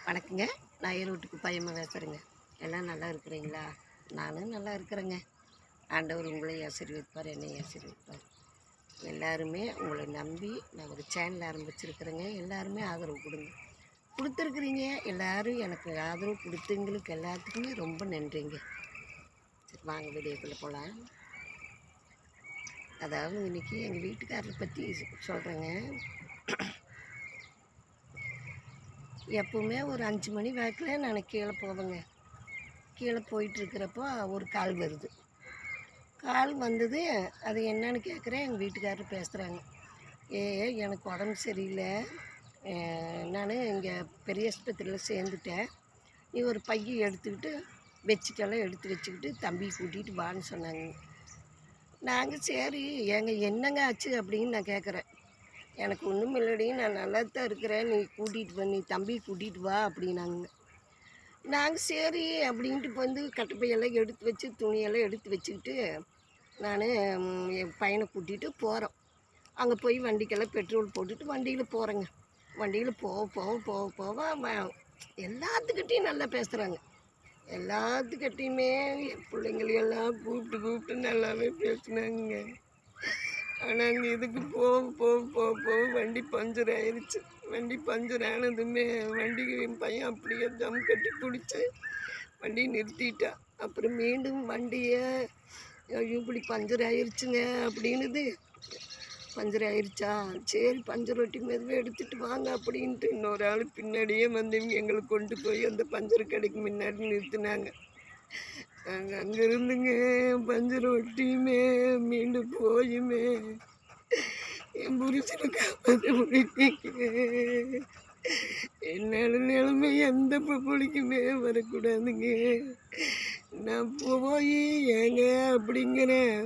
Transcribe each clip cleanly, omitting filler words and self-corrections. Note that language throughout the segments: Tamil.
வணக்கங்க. நான் ஈரோட்டுக்கு பையம்மா பேசுகிறேங்க. எல்லாம் நல்லா இருக்கிறீங்களா? நானும் நல்லா இருக்கிறேங்க. ஆண்டவர் உங்களையும் ஆசீர்வதிப்பார், என்னையும் ஆசீர்வதிப்பார். எல்லாருமே உங்களை நம்பி நான் ஒரு சேனல் ஆரம்பிச்சிருக்கிறேங்க. எல்லாருமே ஆதரவு கொடுங்க. கொடுத்துருக்குறீங்க. எல்லோரும் எனக்கு ஆதரவு கொடுத்தவங்களுக்கு எல்லாத்துக்குமே ரொம்ப நன்றிங்க. சரி, வாங்க வீடியோக்குள்ளே போகலாம். அதாவது இன்றைக்கி எங்கள் வீட்டுக்காரரை பற்றி சொல்கிறேங்க. எப்போவுமே ஒரு 5 மணி வாக்கில் நான் கீழே போவேங்க. கீழே போயிட்டுருக்கிறப்போ ஒரு கால் வருது. கால் வந்தது. அது என்னன்னு கேட்குறேன். எங்கள் வீட்டுக்காரர் பேசுகிறாங்க. எனக்கு உடம்பு சரியில்லை, நான் இங்கே பெரிய ஆஸ்பத்திரியில் சேர்ந்துட்டேன், நீ ஒரு பையை எடுத்துக்கிட்டு பெட்ஷீட்டெல்லாம் எடுத்து வச்சுக்கிட்டு தம்பி கூட்டிகிட்டு வான்னு சொன்னாங்க. நாங்கள் சரி ஏங்க என்னங்க ஆச்சு அப்படின்னு நான் கேட்குறேன். எனக்கு ஒன்றும் இல்லடி, நான் நல்லா தான் இருக்கிறேன், நீ தம்பி கூட்டிகிட்டு வா அப்படின்னாங்க. நாங்கள் சரி அப்படின்ட்டு வந்து கட்டப்பையெல்லாம் எடுத்து வச்சு துணியெல்லாம் எடுத்து வச்சுக்கிட்டு நான் என் பையனை கூட்டிகிட்டு போகிறோம். அங்கே போய் வண்டிக்கெல்லாம் பெட்ரோல் போட்டுட்டு வண்டியில் போகிறேங்க. வண்டியில் போக எல்லாத்துக்கிட்டையும் நல்லா பேசுகிறாங்க. எல்லாத்துக்கிட்டையுமே என் பிள்ளைங்களையெல்லாம் கூப்பிட்டு நல்லாவே பேசுனாங்க. ஆனால் அங்கே இதுக்கு போக வண்டி பஞ்சர் ஆயிடுச்சு. வண்டி பஞ்சர் ஆனதுமே வண்டிக்கு என் பையன் அப்படியே தம் கட்டி பிடிச்சி வண்டி நிறுத்திட்டான். அப்புறம் மீண்டும் வண்டியை இப்படி பஞ்சர் ஆயிடுச்சுங்க அப்படின்னுது. பஞ்சர் ஆயிடுச்சா, சரி பஞ்சர் ஒட்டி மெதுவாக எடுத்துகிட்டு வாங்க அப்படின்ட்டு இன்னொரு ஆள் பின்னாடியே வந்து எங்களை கொண்டு போய் அந்த பஞ்சர் கடைக்கு முன்னாடி நிறுத்தினாங்க. நாங்கள் அங்கே இருந்துங்க பஞ்சர் ஒட்டியுமே மீண்டும் போயுமே என் புருஷனுக்கு காப்பாற்ற முடியுங்க. என்னால் நிலைமை எந்த பொலிக்குமே வரக்கூடாதுங்க. நான் போய் ஏங்க அப்படிங்கிறேன்.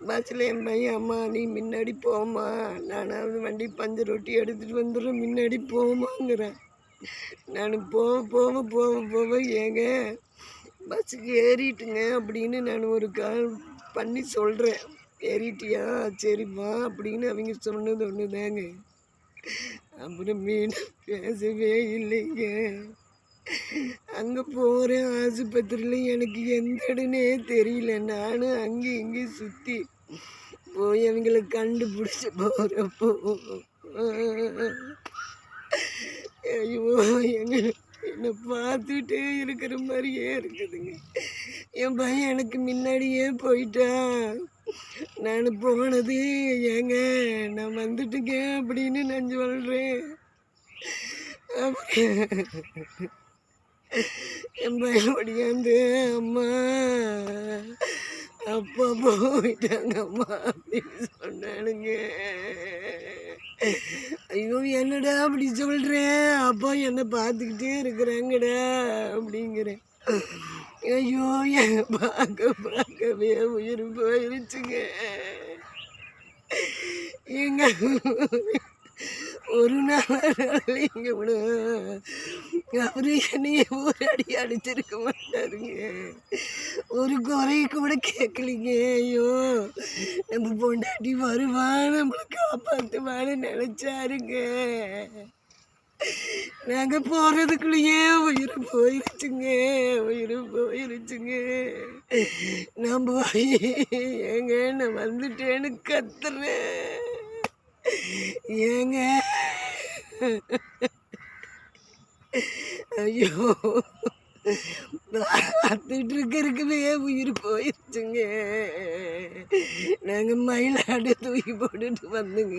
பஸ்ஸில் என் பையன், அம்மா நீ முன்னாடி போமா, நானாவது வண்டி பஞ்சர் ஒட்டி எடுத்துகிட்டு வந்துடுறேன், முன்னாடி போமாங்கிறேன். நான் போக ஏங்க பஸ்ஸுக்கு ஏறிட்டுங்க அப்படின்னு நான் ஒரு கால் பண்ணி சொல்கிறேன். ஏறிட்டியா, சரிப்பா அப்படின்னு அவங்க சொன்னது ஒன்று தாங்க. அப்புறம் மீண்டும் பேசவே இல்லைங்க. அங்கே போகிறேன் ஆஸ்பத்திரியில், எனக்கு எந்த இடனே தெரியல. நானும் அங்கேயும் இங்கேயும் சுற்றி போய் அவங்கள கண்டுபிடிச்சி போகிறப்போ ஐயோ என்னை பார்த்துட்டே இருக்கிற மாதிரியே இருக்குதுங்க. என் பையன் எனக்கு முன்னாடியே போயிட்டான். நான் போனது ஏங்க நான் வந்துட்டுங்க அப்படின்னு நான் சொல்கிறேன். என் பையன் ஒடியாந்து அம்மா அப்பா போயிட்டாங்க அம்மா அப்படின்னு சொன்னானுங்க. ஐயோ என்னடா அப்படி சொல்கிறேன், அப்பா என்னை பார்த்துக்கிட்டே இருக்கிறாங்கடா அப்படிங்கிறேன். ஐயோ என்னை பார்க்கவே உயிர் போயிருச்சுங்க. எங்க ஒரு நாள் இங்கே விட அவரு என்னைய ஒரு அடி அடிச்சிருக்க மாட்டாருங்க. ஒரு குறை கூட கேட்கலிங்க. ஐயோ நம்ம பொண்டாட்டி வருவான் நம்மளை காப்பாற்றுவான்னு நினைச்சாருங்க. நாங்கள் போகிறதுக்குள்ளேயே உயிர் போயிருச்சுங்க. நான் போய் ஏங்க நான் வந்துட்டேன்னு கத்துறேன். ஏங்க ஐயோ பார்த்துட்டு இருக்கிறதுக்குமே உயிர் போயிடுச்சுங்க. நாங்கள் மயிலாடு தூக்கி போட்டுட்டு வந்துங்க.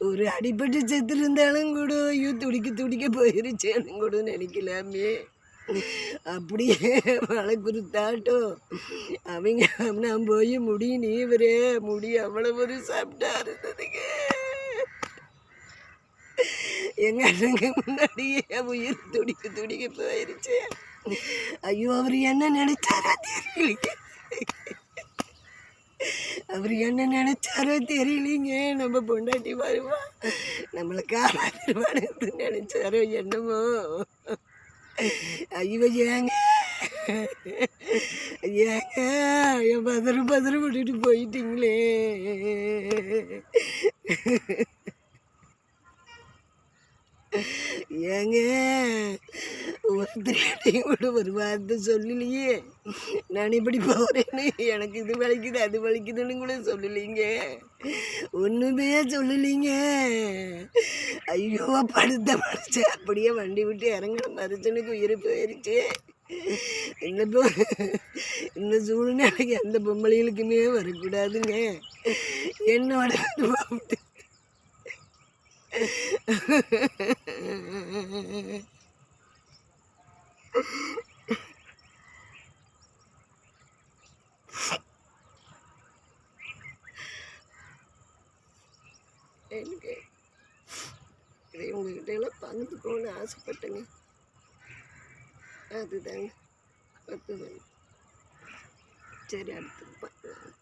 ஒரு அடிப்பட்டு செத்து இருந்தாலும் கூட ஐயோ துடிக்க போயிருச்சேன்னு கூட நினைக்கலாமே. அப்படியே மழை குறுத்தாட்டும் அவங்க நான் போய் முடி நீவரே முடி அவ்வளோ ஒரு சாப்பிட்டா இருந்ததுங்க. எங்க அண்ணங்க முன்னாடியே உயிர் துடிக்க போயிருச்சு. ஐயோ அவர் என்ன நினைச்சாரோ தெரியலீங்க. நம்ம பொண்டாட்டி வருவா நம்மளை காப்பாற்றுவான்னு நினைச்சாரோ என்னமோ. ஐயோ ஏங்க என் பதறு விட்டுட்டு போயிட்டீங்களே. ஏங்க ஒருத்தரையும் கூட ஒரு வார்த்தை சொல்லலையே, நான் இப்படி போகிறேன்னு, எனக்கு இது வலிக்குது அது வலிக்குதுன்னு கூட சொல்லலைங்க, ஒன்றுமே சொல்லலைங்க. ஐயோ படுத்த மனுச்சு அப்படியே வண்டி விட்டு இறங்கின மனுஷனுக்கு உயிர் போயிடுச்சு. என்னப்போ இந்த சூழ்நிலைக்கு எந்த பொம்பளைகளுக்குமே வரக்கூடாதுங்க. என்னோட எனக்கு இதை உங்ககிட்ட எல்லாம் பகிர்ந்துக்கணும்னு ஆசைப்பட்டேங்க. அதுதாங்க. சரி, அடுத்து பார்க்கலாம்.